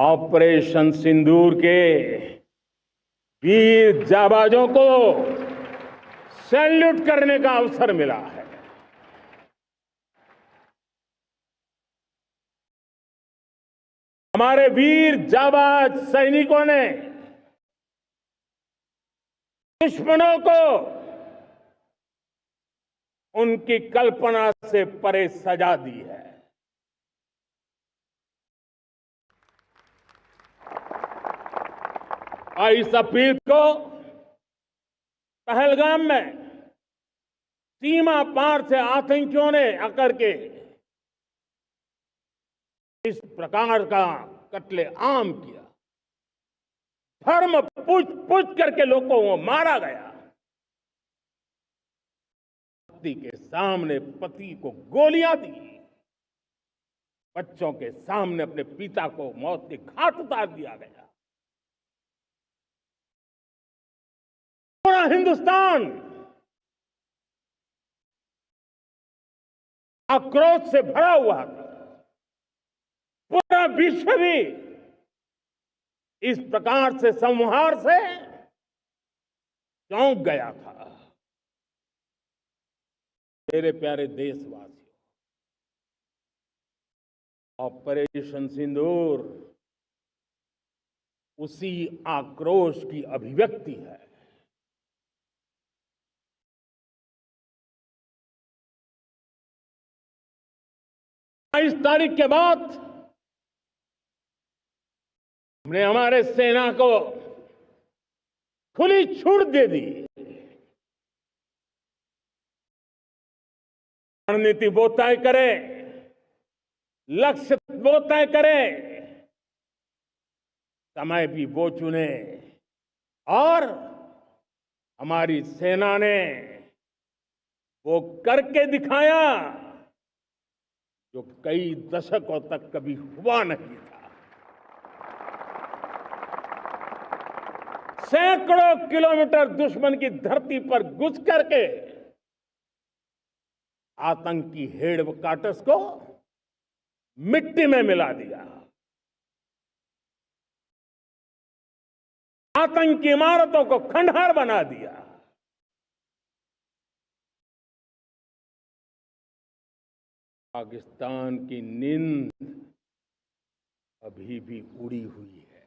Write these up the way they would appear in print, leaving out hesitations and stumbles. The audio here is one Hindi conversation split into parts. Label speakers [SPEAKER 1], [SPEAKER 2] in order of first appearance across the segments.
[SPEAKER 1] ऑपरेशन सिंदूर के वीर जाबाजों को सैल्यूट करने का अवसर मिला है। हमारे वीर जाबाज सैनिकों ने दुश्मनों को उनकी कल्पना से परे सजा दी है। और इस अपील को पहलगाम में सीमा पार से आतंकियों ने आकर के इस प्रकार का कत्लेआम किया। धर्म पूछ करके लोगों को मारा गया। पति के सामने पति को गोलियां दी। बच्चों के सामने अपने पिता को मौत के घाट उतार दिया गया। पूरा हिंदुस्तान आक्रोश से भरा हुआ था। पूरा विश्व भी इस प्रकार से संहार से चौंक गया था। मेरे प्यारे देशवासियों, ऑपरेशन सिंदूर उसी आक्रोश की अभिव्यक्ति है। 22 तारीख के बाद हमने हमारे सेना को खुली छूट दे दी। रणनीति वो तय करे, लक्ष्य वो तय करे, समय भी वो चुने। और हमारी सेना ने वो करके दिखाया जो कई दशकों तक कभी हुआ नहीं था। सैकड़ों किलोमीटर दुश्मन की धरती पर घुस करके आतंकी हेडक्वार्टर्स को मिट्टी में मिला दिया। आतंकी इमारतों को खंडहर बना दिया। पाकिस्तान की नींद अभी भी उड़ी हुई है।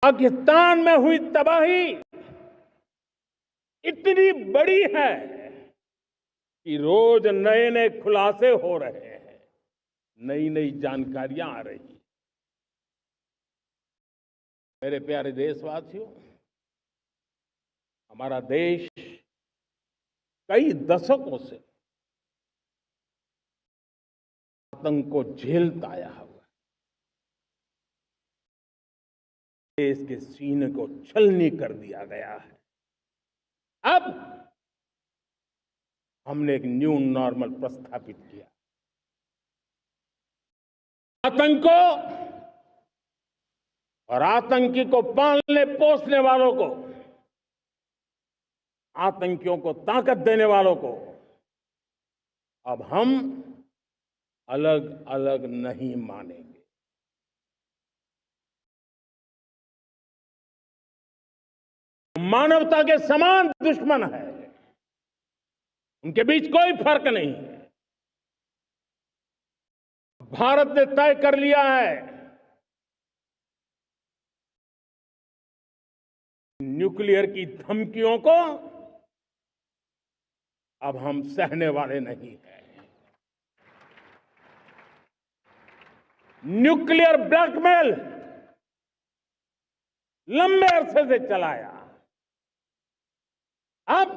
[SPEAKER 1] पाकिस्तान में हुई तबाही इतनी बड़ी है कि रोज नए नए खुलासे हो रहे हैं, नई नई जानकारियां आ रही हैं। मेरे प्यारे देशवासियों, हमारा देश कई दशकों से आतंक को झेलता आया हुआ है। देश के सीने को छलनी कर दिया गया है। अब हमने एक न्यू नॉर्मल प्रस्थापित किया। आतंक को और आतंकी को पालने पोसने वालों को, आतंकियों को ताकत देने वालों को अब हम अलग अलग नहीं मानेंगे। मानवता के समान दुश्मन है, उनके बीच कोई फर्क नहीं है। भारत ने तय कर लिया है न्यूक्लियर की धमकियों को अब हम सहने वाले नहीं हैं। न्यूक्लियर ब्लैकमेल लंबे अरसे से चलाया, अब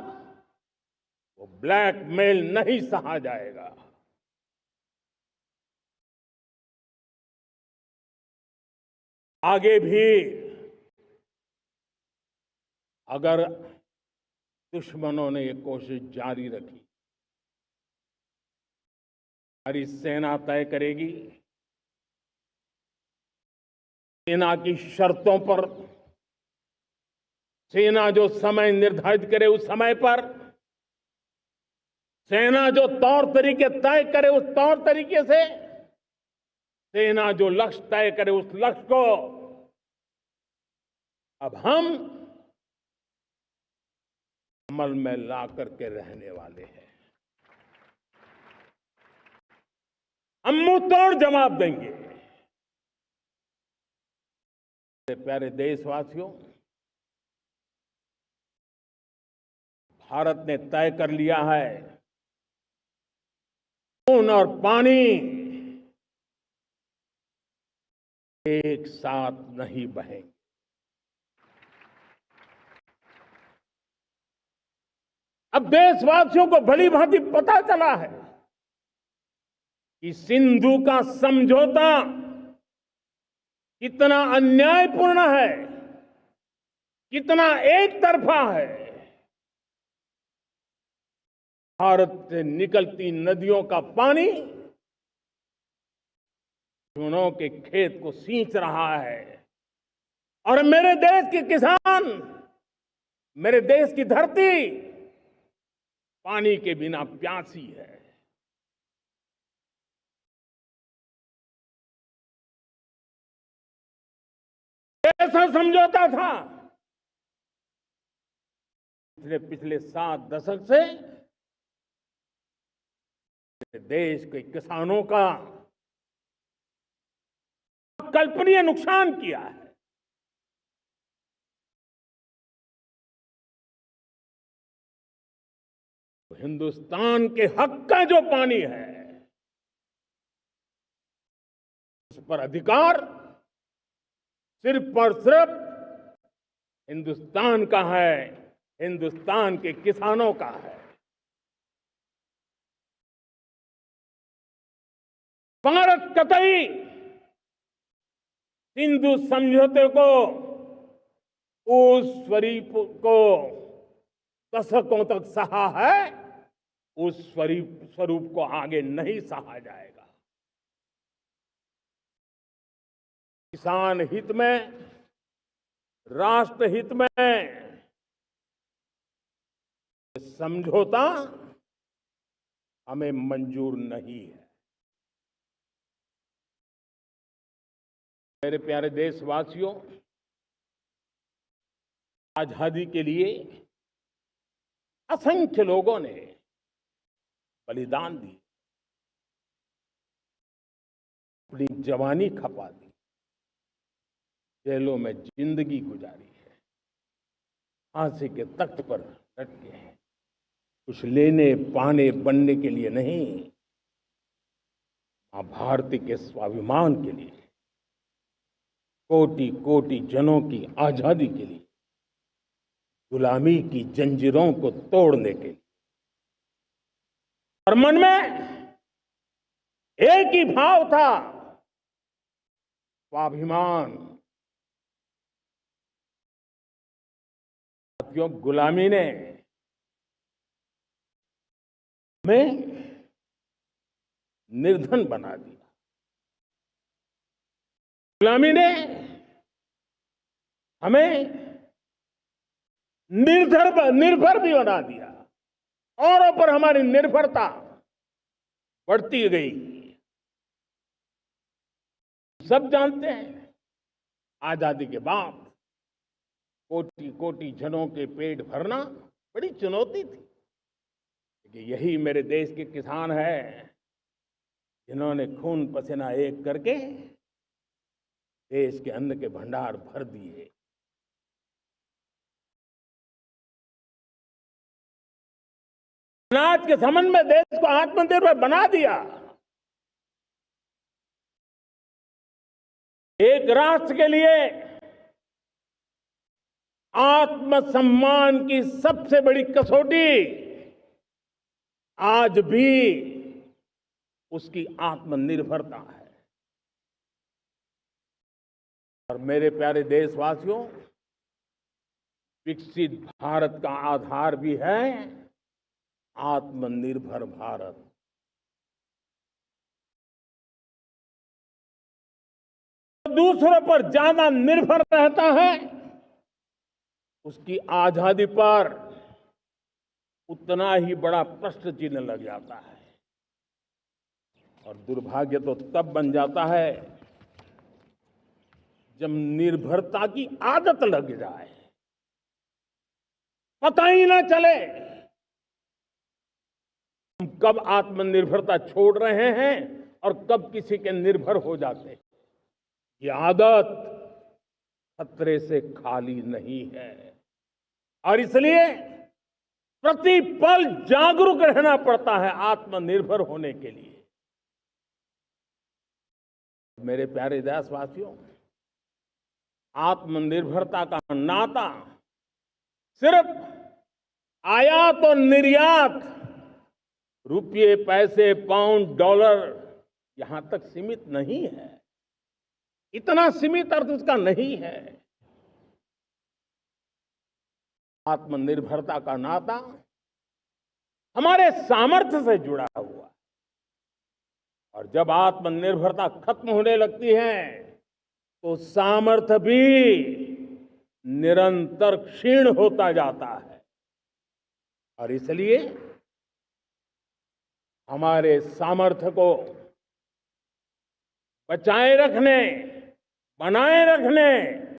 [SPEAKER 1] वो ब्लैकमेल नहीं सहा जाएगा। आगे भी अगर दुश्मनों ने ये कोशिश जारी रखी, हमारी सेना तय करेगी, सेना की शर्तों पर, सेना जो समय निर्धारित करे उस समय पर सेना जो तौर तरीके तय करे उस तौर तरीके से, सेना जो लक्ष्य तय करे उस लक्ष्य को अब हम अमल में ला करके रहने वाले हैं। हम मुंह तोड़ जवाब देंगे। मेरे प्यारे देशवासियों, भारत ने तय कर लिया है, खून और पानी एक साथ नहीं बहेंगे। अब देशवासियों को भली भांति पता चला है कि सिंधु का समझौता कितना अन्यायपूर्ण है, कितना एक तरफा है। भारत से निकलती नदियों का पानी किसानों के खेत को सींच रहा है और मेरे देश के किसान, मेरे देश की धरती पानी के बिना प्यासी है। ऐसा समझौता था पिछले 7 दशक से देश के किसानों का कल्पनीय नुकसान किया है। हिंदुस्तान के हक का जो पानी है उस पर अधिकार सिर्फ और सिर्फ हिंदुस्तान का है, हिंदुस्तान के किसानों का है। भारत कतई सिंधु समझौते को, उस स्वरूप को दशकों तक सहा है, उस स्वरूप को आगे नहीं सहा जाएगा। किसान हित में, राष्ट्र हित में समझौता हमें मंजूर नहीं है। मेरे प्यारे देशवासियों, आजादी के लिए असंख्य लोगों ने बलिदान दी, अपनी जवानी खपा दी, जेलों में जिंदगी गुजारी है, फांसी के तख्त पर लटके हैं। कुछ लेने पाने बनने के लिए नहीं, मां भारती के स्वाभिमान के लिए, कोटि कोटि जनों की आजादी के लिए, गुलामी की जंजीरों को तोड़ने के लिए। और मन में एक ही भाव था, स्वाभिमान। साथियों, गुलामी ने हमें निर्धन बना दिया, गुलामी ने हमें निर्भर भी बना दिया, औरों पर हमारी निर्भरता बढ़ती गई। सब जानते हैं, आजादी के बाद कोटि कोटि जनों के पेट भरना बड़ी चुनौती थी। लेकिन यही मेरे देश के किसान हैं जिन्होंने खून पसीना एक करके देश के अन्न के भंडार भर दिए। अनाज के संबंध में देश को आत्मनिर्भर बना दिया। एक राष्ट्र के लिए आत्मसम्मान की सबसे बड़ी कसौटी आज भी उसकी आत्मनिर्भरता है। और मेरे प्यारे देशवासियों, विकसित भारत का आधार भी है आत्मनिर्भर भारत। दूसरों पर ज्यादा निर्भर रहता है, उसकी आजादी पर, उतना ही बड़ा प्रश्न चिन्ह लग जाता है। और दुर्भाग्य तो तब बन जाता है जब निर्भरता की आदत लग जाए, पता ही ना चले हम कब आत्मनिर्भरता छोड़ रहे हैं और कब किसी के निर्भर हो जाते हैं। ये आदत खतरे से खाली नहीं है और इसलिए प्रतिपल जागरूक रहना पड़ता है आत्मनिर्भर होने के लिए। मेरे प्यारे देशवासियों, आत्मनिर्भरता का नाता सिर्फ आयात और निर्यात, रुपये, पैसे, पाउंड, डॉलर यहां तक सीमित नहीं है। इतना सीमित अर्थ उसका नहीं है। आत्मनिर्भरता का नाता हमारे सामर्थ्य से जुड़ा हुआ है और जब आत्मनिर्भरता खत्म होने लगती है तो सामर्थ्य भी निरंतर क्षीण होता जाता है। और इसलिए हमारे सामर्थ्य को बचाए रखने, बनाए रखने